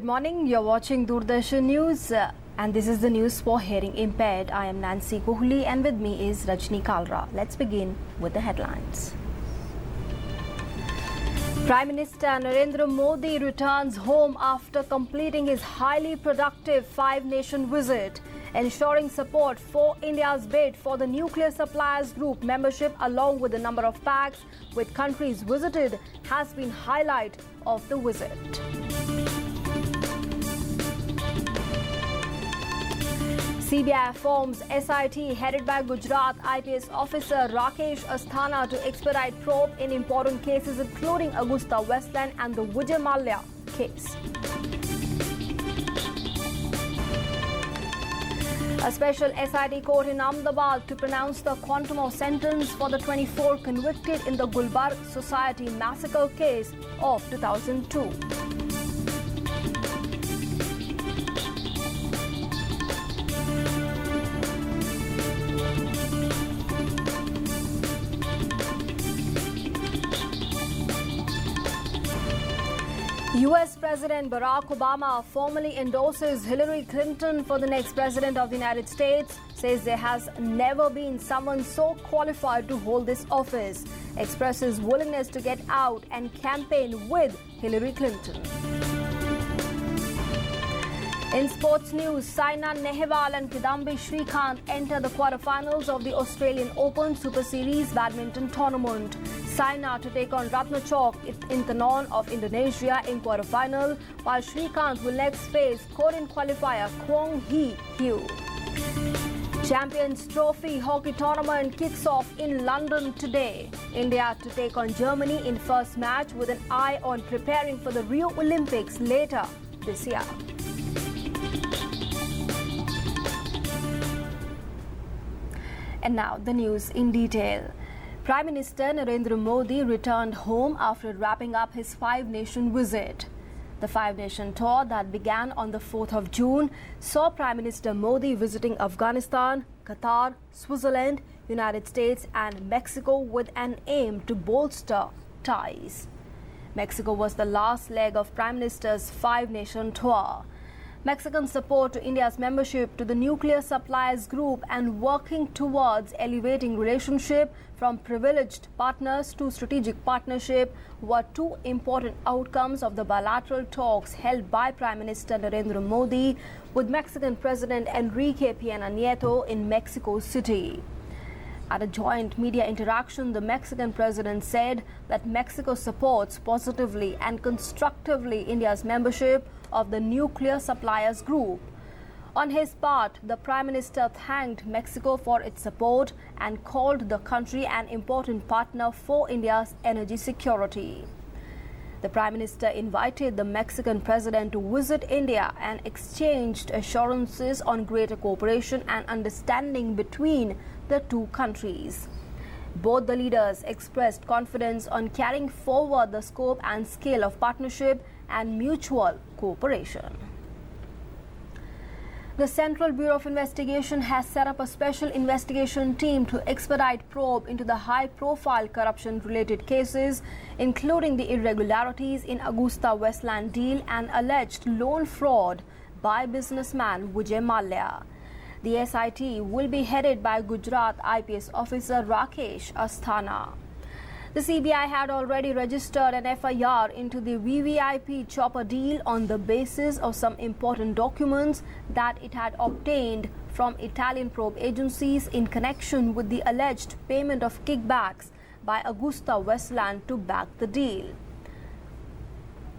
good morning. You're watching Doordarshan News and this is the news for Hearing Impaired. I am Nancy Kohli and with me is Rajni Kalra. Let's begin with the headlines. Prime Minister Narendra Modi returns home after completing his highly productive five-nation visit, ensuring support for India's bid for the Nuclear Suppliers Group membership along with the number of pacts with countries visited has been highlight of the visit. CBI forms SIT headed by Gujarat IPS officer Rakesh Asthana to expedite probe in important cases including Augusta Westland and the Vijay Mallya case. A special SIT court in Ahmedabad to pronounce the quantum of sentence for the 24 convicted in the Gulbarg Society massacre case of 2002. US President Barack Obama formally endorses Hillary Clinton for the next president of the United States, says there has never been someone so qualified to hold this office, expresses willingness to get out and campaign with Hillary Clinton. In sports news, Saina Nehwal and Kidambi Srikanth enter the quarterfinals of the Australian Open Super Series badminton tournament. Saina to take on Ratnachok Intanon of Indonesia in quarterfinal, while Srikanth will next face Korean qualifier Kwong Hee-hyo. Champions Trophy hockey tournament kicks off in London today. India to take on Germany in first match with an eye on preparing for the Rio Olympics later this year. And now the news in detail. Prime Minister Narendra Modi returned home after wrapping up his five-nation visit. The five-nation tour that began on the 4th of June saw Prime Minister Modi visiting Afghanistan, Qatar, Switzerland, United States and Mexico with an aim to bolster ties. Mexico was the last leg of Prime Minister's five-nation tour. Mexican support to India's membership to the Nuclear Suppliers Group and working towards elevating relationship from privileged partners to strategic partnership were two important outcomes of the bilateral talks held by Prime Minister Narendra Modi with Mexican President Enrique Pena Nieto in Mexico City. At a joint media interaction, the Mexican president said that Mexico supports positively and constructively India's membership of the Nuclear Suppliers Group. On his part, the Prime Minister thanked Mexico for its support and called the country an important partner for India's energy security. The Prime Minister invited the Mexican President to visit India and exchanged assurances on greater cooperation and understanding between the two countries. Both the leaders expressed confidence on carrying forward the scope and scale of partnership and mutual cooperation. The Central Bureau of Investigation has set up a special investigation team to expedite probe into the high-profile corruption-related cases, including the irregularities in Augusta Westland deal and alleged loan fraud by businessman Vijay Mallya. The SIT will be headed by Gujarat IPS officer Rakesh Asthana. The CBI had already registered an FIR into the VVIP chopper deal on the basis of some important documents that it had obtained from Italian probe agencies in connection with the alleged payment of kickbacks by Augusta Westland to back the deal.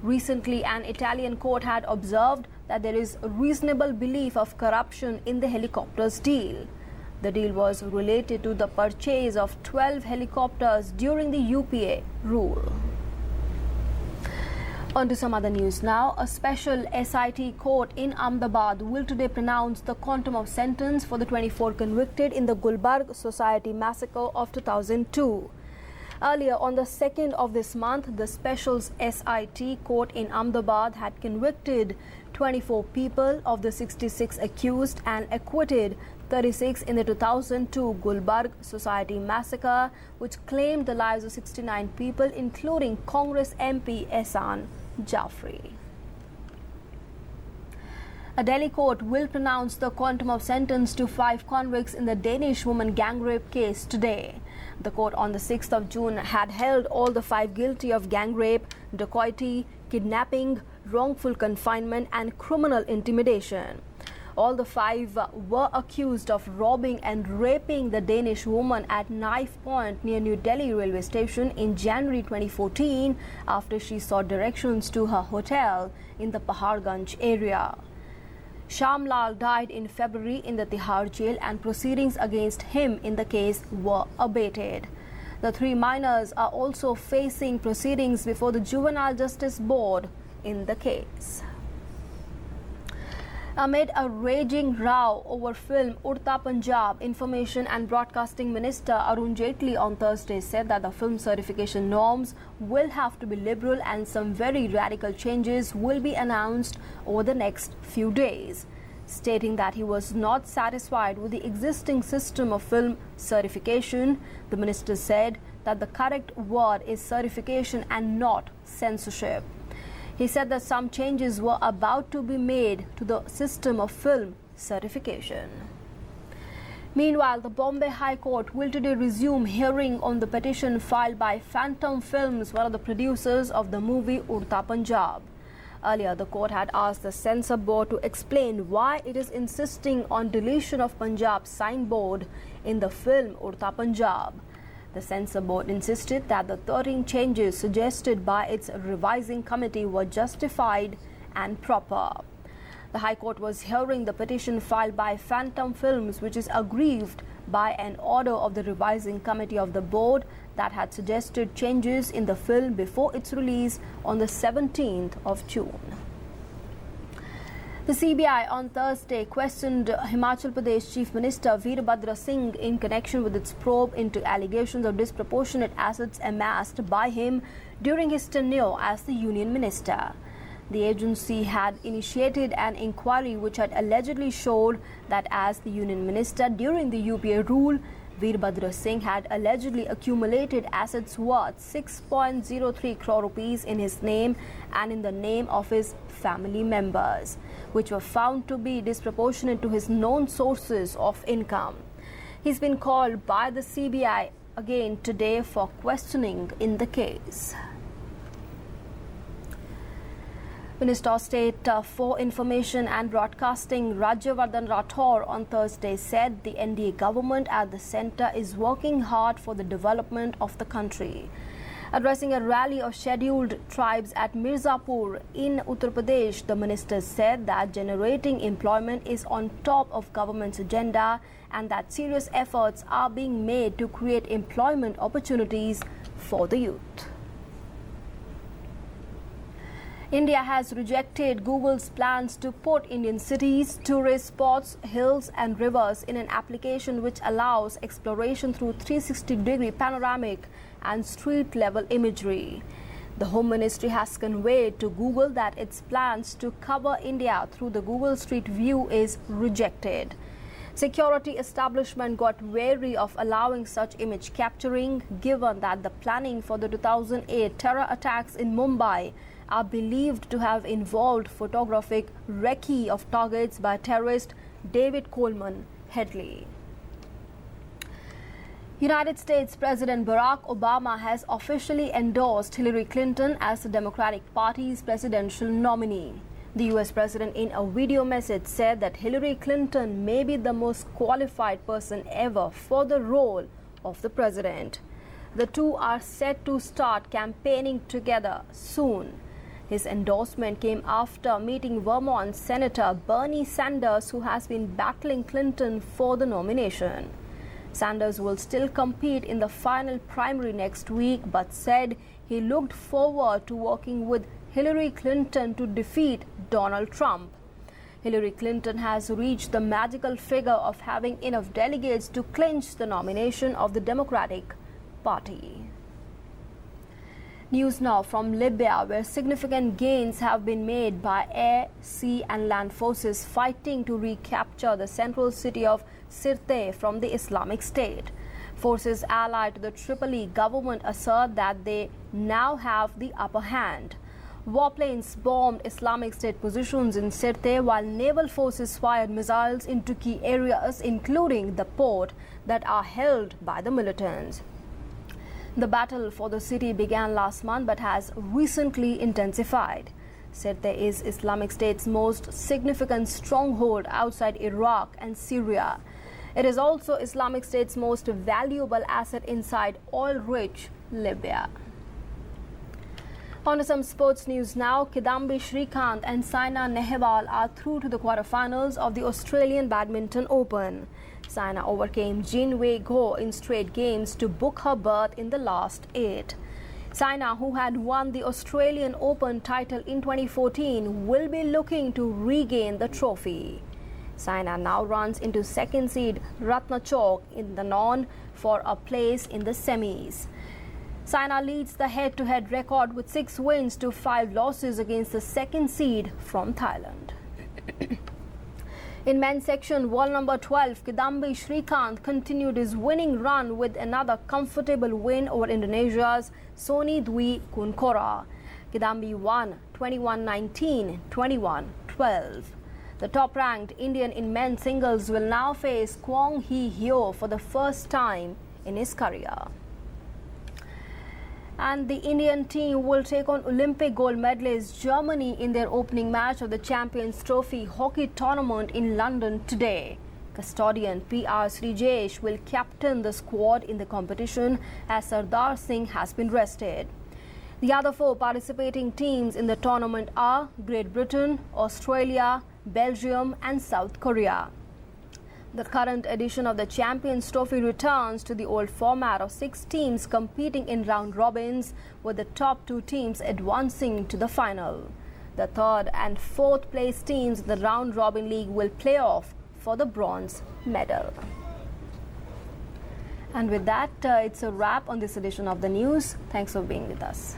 Recently, an Italian court had observed that there is reasonable belief of corruption in the helicopters deal. The deal was related to the purchase of 12 helicopters during the UPA rule. On to some other news now. A special SIT court in Ahmedabad will today pronounce the quantum of sentence for the 24 convicted in the Gulbarg Society massacre of 2002. Earlier on the 2nd of this month, the special SIT court in Ahmedabad had convicted 24 people of the 66 accused and acquitted 36 in the 2002 Gulbarg Society massacre, which claimed the lives of 69 people, including Congress MP Ehsan Jafri. A Delhi court will pronounce the quantum of sentence to 5 convicts in the Danish woman gang rape case today. The court on the 6th of June had held all the 5 guilty of gang rape, dacoity, kidnapping, wrongful confinement and criminal intimidation. All the 5 were accused of robbing and raping the Danish woman at knife point near New Delhi railway station in January 2014 after she saw directions to her hotel in the Paharganj area. Shamlal died in February in the Tihar jail and proceedings against him in the case were abated. The 3 minors are also facing proceedings before the Juvenile Justice Board in the case. Amid a raging row over film Udta Punjab, Information and Broadcasting Minister Arun Jaitley on Thursday said that the film certification norms will have to be liberal and some very radical changes will be announced over the next few days. Stating that he was not satisfied with the existing system of film certification, the minister said that the correct word is certification and not censorship. He said that some changes were about to be made to the system of film certification. Meanwhile, the Bombay High Court will today resume hearing on the petition filed by Phantom Films, one of the producers of the movie Udta Punjab. Earlier, the court had asked the censor board to explain why it is insisting on deletion of Punjab signboard in the film Udta Punjab. The censor board insisted that the 13 changes suggested by its revising committee were justified and proper. The High Court was hearing the petition filed by Phantom Films, which is aggrieved by an order of the revising committee of the board that had suggested changes in the film before its release on the 17th of June. The CBI on Thursday questioned Himachal Pradesh Chief Minister Veerbhadra Singh in connection with its probe into allegations of disproportionate assets amassed by him during his tenure as the Union Minister. The agency had initiated an inquiry which had allegedly showed that as the Union Minister during the UPA rule, Veerbhadra Singh had allegedly accumulated assets worth 6.03 crore rupees in his name and in the name of his family members, which were found to be disproportionate to his known sources of income. He's been called by the CBI again today for questioning in the case. Minister of State for Information and Broadcasting Rajyavardhan Rathore on Thursday said the NDA government at the centre is working hard for the development of the country. Addressing a rally of scheduled tribes at Mirzapur in Uttar Pradesh, the minister said that generating employment is on top of government's agenda and that serious efforts are being made to create employment opportunities for the youth. India has rejected Google's plans to put Indian cities, tourist spots, hills and rivers in an application which allows exploration through 360-degree panoramic and street-level imagery. The Home Ministry has conveyed to Google that its plans to cover India through the Google Street View is rejected. Security establishment got wary of allowing such image capturing, given that the planning for the 2008 terror attacks in Mumbai are believed to have involved photographic recce of targets by terrorist David Coleman Headley. United States President Barack Obama has officially endorsed Hillary Clinton as the Democratic Party's presidential nominee. The US president in a video message said that Hillary Clinton may be the most qualified person ever for the role of the president. The two are set to start campaigning together soon. His endorsement came after meeting Vermont Senator Bernie Sanders, who has been battling Clinton for the nomination. Sanders will still compete in the final primary next week, but said he looked forward to working with Hillary Clinton to defeat Donald Trump. Hillary Clinton has reached the magical figure of having enough delegates to clinch the nomination of the Democratic Party. News now from Libya, where significant gains have been made by air, sea and land forces fighting to recapture the central city of Sirte from the Islamic State. Forces allied to the Tripoli government assert that they now have the upper hand. Warplanes bombed Islamic State positions in Sirte while naval forces fired missiles into key areas including the port that are held by the militants. The battle for the city began last month but has recently intensified. Sirte is Islamic State's most significant stronghold outside Iraq and Syria. It is also Islamic State's most valuable asset inside oil-rich Libya. On to some sports news now. Kidambi Srikanth and Saina Nehwal are through to the quarterfinals of the Australian Badminton Open. Saina overcame Jin Wei Guo in straight games to book her berth in the last 8. Saina, who had won the Australian Open title in 2014, will be looking to regain the trophy. Saina now runs into second seed Ratnachok in the non for a place in the semis. Saina leads the head-to-head record with 6 wins to 5 losses against the second seed from Thailand. In men's section, world number 12, Kidambi Srikanth continued his winning run with another comfortable win over Indonesia's Sony Dwi Kunkora. Kidambi won 21-19, 21-12. The top-ranked Indian in men's singles will now face Kwong Hee Hyo for the first time in his career. And the Indian team will take on Olympic gold medalist Germany in their opening match of the Champions Trophy hockey tournament in London today. Custodian PR Srijesh will captain the squad in the competition as Sardar Singh has been rested. The other 4 participating teams in the tournament are Great Britain, Australia, Belgium and South Korea. The current edition of the Champions Trophy returns to the old format of 6 teams competing in round robins, with the top 2 teams advancing to the final. The 3rd and 4th place teams in the round robin league will play off for the bronze medal. And with that, it's a wrap on this edition of the news. Thanks for being with us.